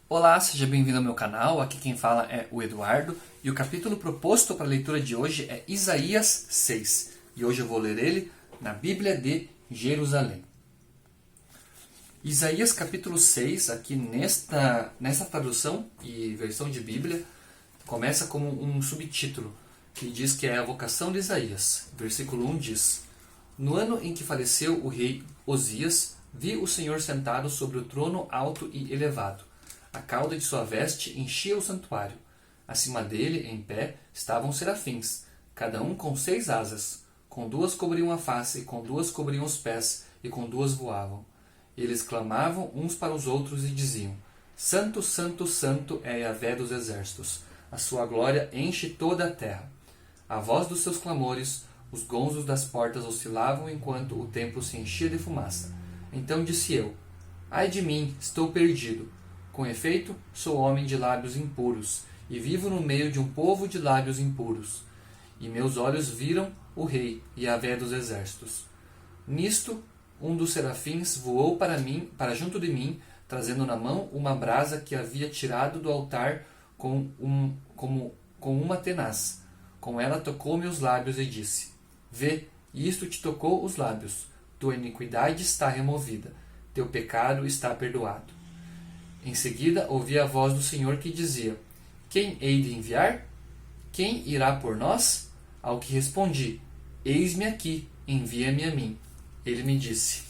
Olá, seja bem-vindo ao meu canal. Aqui quem fala é o Eduardo e o capítulo proposto para a leitura de hoje é Isaías 6. E hoje eu vou ler ele na Bíblia de Jerusalém. Isaías capítulo 6, aqui nesta tradução e versão de Bíblia, começa como um subtítulo que diz que é a vocação de Isaías. Versículo 1 diz: No ano em que faleceu o rei Osias, vi o Senhor sentado sobre o trono alto e elevado. A cauda de sua veste enchia o santuário. Acima dele, em pé, estavam serafins, cada um com 6 asas. Com 2 cobriam a face, com 2 cobriam os pés, e com 2 voavam. Eles clamavam uns para os outros e diziam: Santo, Santo, Santo é Yahvé dos exércitos. A sua glória enche toda a terra. A voz dos seus clamores, os gonzos das portas oscilavam enquanto o templo se enchia de fumaça. Então disse eu: Ai de mim, estou perdido. Com efeito, sou homem de lábios impuros, e vivo no meio de um povo de lábios impuros. E meus olhos viram o Rei, Yahvé dos exércitos. Nisto, um dos serafins voou para junto de mim, trazendo na mão uma brasa que havia tirado do altar com uma tenaz. Com ela tocou-me os lábios e disse: Vê, isto te tocou os lábios. Tua iniquidade está removida, teu pecado está perdoado. Em seguida, ouvi a voz do Senhor que dizia: Quem hei de enviar? Quem irá por nós? Ao que respondi: Eis-me aqui, envia-me a mim. Ele me disse: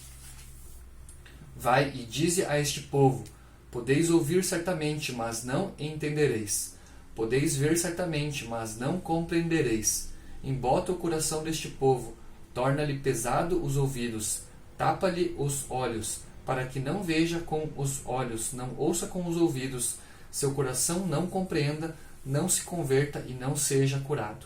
Vai e dize a este povo: Podeis ouvir certamente, mas não entendereis. Podeis ver certamente, mas não compreendereis. Embota o coração deste povo, torna-lhe pesado os ouvidos, tapa-lhe os olhos, para que não veja com os olhos, não ouça com os ouvidos, seu coração não compreenda, não se converta e não seja curado.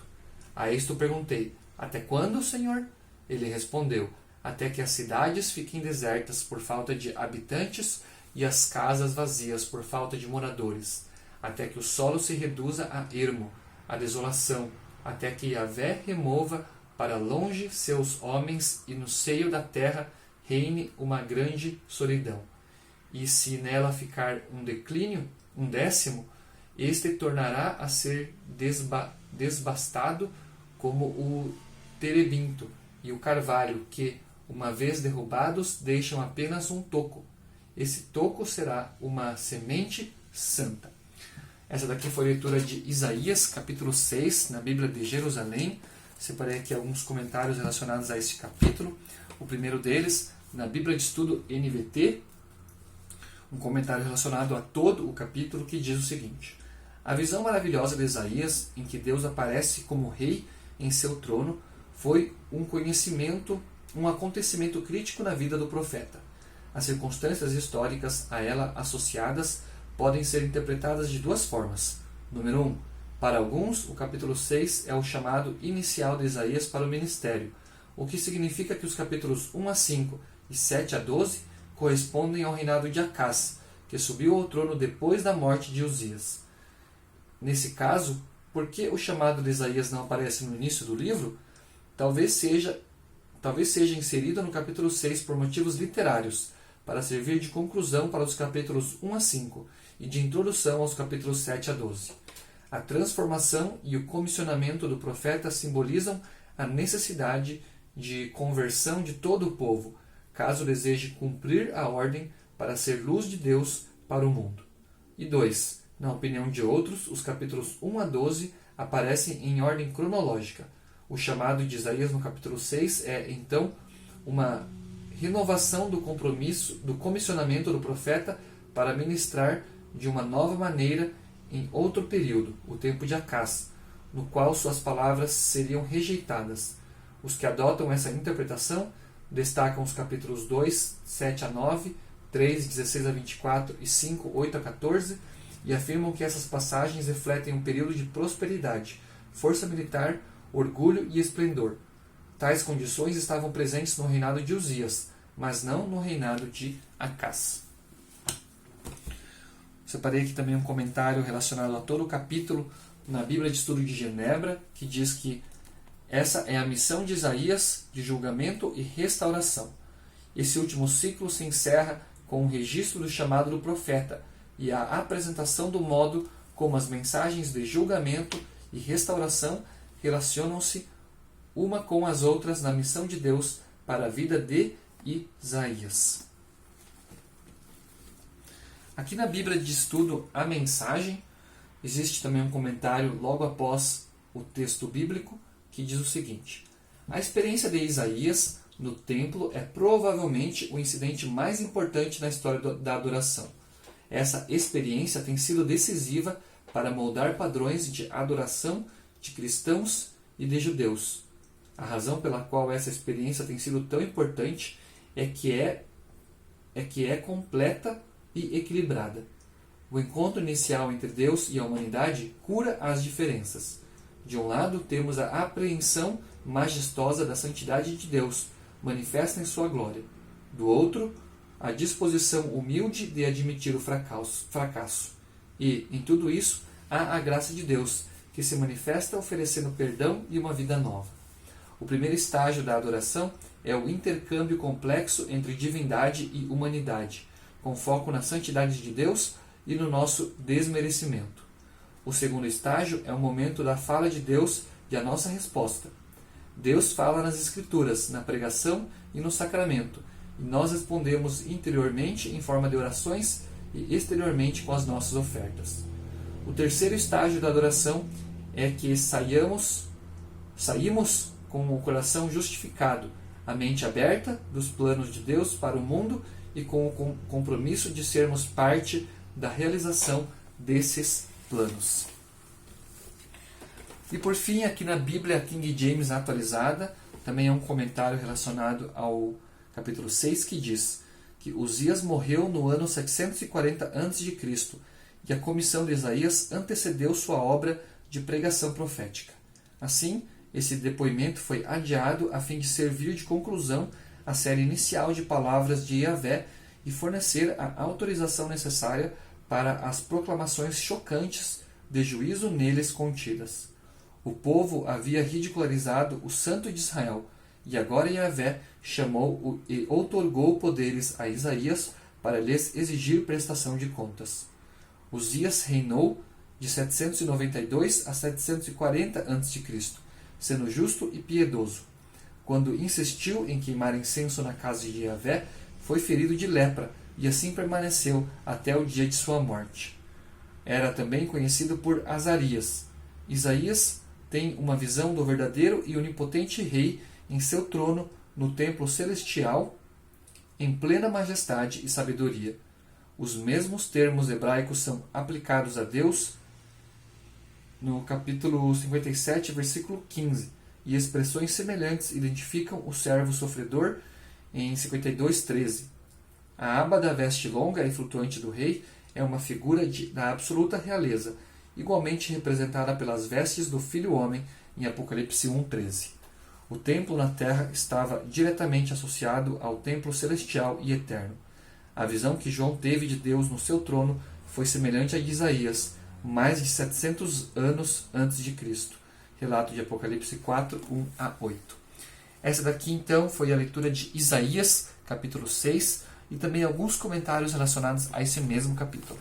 A isto perguntei: Até quando, Senhor? Ele respondeu: Até que as cidades fiquem desertas por falta de habitantes e as casas vazias por falta de moradores, até que o solo se reduza a ermo, a desolação, até que Yahvé remova para longe seus homens e no seio da terra reine uma grande solidão. E se nela ficar um declínio, um décimo, este tornará a ser desbastado como o terebinto e o carvalho, que, uma vez derrubados, deixam apenas um toco. Esse toco será uma semente santa. Essa daqui foi a leitura de Isaías, capítulo 6, na Bíblia de Jerusalém. Separei aqui alguns comentários relacionados a este capítulo. O primeiro deles, na Bíblia de Estudo NVT, um comentário relacionado a todo o capítulo que diz o seguinte: A visão maravilhosa de Isaías, em que Deus aparece como rei em seu trono, foi um acontecimento crítico na vida do profeta. As circunstâncias históricas a ela associadas podem ser interpretadas de 2 formas. Número 1. Para alguns, o capítulo 6 é o chamado inicial de Isaías para o ministério, o que significa que os capítulos 1 a 5 e 7 a 12 correspondem ao reinado de Acás, que subiu ao trono depois da morte de Uzias. Nesse caso, por que o chamado de Isaías não aparece no início do livro? Talvez seja inserido no capítulo 6 por motivos literários, para servir de conclusão para os capítulos 1 a 5 e de introdução aos capítulos 7 a 12. A transformação e o comissionamento do profeta simbolizam a necessidade de conversão de todo o povo, caso deseje cumprir a ordem para ser luz de Deus para o mundo. E 2. Na opinião de outros, os capítulos 1 a 12 aparecem em ordem cronológica. O chamado de Isaías no capítulo 6 é, então, uma renovação do comissionamento do profeta para ministrar de uma nova maneira em outro período, o tempo de Acás, no qual suas palavras seriam rejeitadas. Os que adotam essa interpretação destacam os capítulos 2, 7 a 9, 3, 16 a 24 e 5, 8 a 14 e afirmam que essas passagens refletem um período de prosperidade, força militar, orgulho e esplendor. Tais condições estavam presentes no reinado de Uzias, mas não no reinado de Acás. Separei aqui também um comentário relacionado a todo o capítulo na Bíblia de Estudo de Genebra, que diz que essa é a missão de Isaías de julgamento e restauração. Esse último ciclo se encerra com o registro do chamado do profeta, e a apresentação do modo como as mensagens de julgamento e restauração relacionam-se uma com as outras na missão de Deus para a vida de Isaías. Aqui na Bíblia de Estudo, a mensagem, existe também um comentário logo após o texto bíblico que diz o seguinte: a experiência de Isaías no templo é provavelmente o incidente mais importante na história da adoração. Essa experiência tem sido decisiva para moldar padrões de adoração de cristãos e de judeus. A razão pela qual essa experiência tem sido tão importante é que é completa e equilibrada. O encontro inicial entre Deus e a humanidade cura as diferenças. De um lado, temos a apreensão majestosa da santidade de Deus, manifesta em sua glória. Do outro, a disposição humilde de admitir o fracasso. E, em tudo isso, há a graça de Deus, que se manifesta oferecendo perdão e uma vida nova. O primeiro estágio da adoração é o intercâmbio complexo entre divindade e humanidade, com foco na santidade de Deus e no nosso desmerecimento. O segundo estágio é o momento da fala de Deus e a nossa resposta. Deus fala nas Escrituras, na pregação e no sacramento, e nós respondemos interiormente em forma de orações e exteriormente com as nossas ofertas. O terceiro estágio da adoração é que saímos com o coração justificado, a mente aberta dos planos de Deus para o mundo e com o compromisso de sermos parte da realização desses planos. E por fim, aqui na Bíblia King James atualizada, também é um comentário relacionado ao capítulo 6 que diz que Uzias morreu no ano 740 a.C. e a comissão de Isaías antecedeu sua obra de pregação profética. Assim, esse depoimento foi adiado a fim de servir de conclusão à série inicial de palavras de Yahvé e fornecer a autorização necessária para as proclamações chocantes de juízo neles contidas. O povo havia ridicularizado o Santo de Israel, e agora Yahvé chamou e outorgou poderes a Isaías para lhes exigir prestação de contas. Uzias reinou de 792 a 740 a.C., sendo justo e piedoso. Quando insistiu em queimar incenso na casa de Yahvé, foi ferido de lepra, e assim permaneceu até o dia de sua morte. Era também conhecido por Azarias. Isaías tem uma visão do verdadeiro e onipotente rei em seu trono no templo celestial, em plena majestade e sabedoria. Os mesmos termos hebraicos são aplicados a Deus no capítulo 57, versículo 15, e expressões semelhantes identificam o servo sofredor em 52:13. A aba da veste longa e flutuante do rei é uma figura da absoluta realeza, igualmente representada pelas vestes do Filho-Homem em Apocalipse 1:13. O templo na terra estava diretamente associado ao templo celestial e eterno. A visão que João teve de Deus no seu trono foi semelhante à de Isaías, mais de 700 anos antes de Cristo. Relato de Apocalipse 4, 1-8. Essa daqui, então, foi a leitura de Isaías, capítulo 6, e também alguns comentários relacionados a esse mesmo capítulo.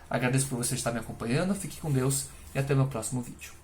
Agradeço por você estar me acompanhando, fique com Deus e até o meu próximo vídeo.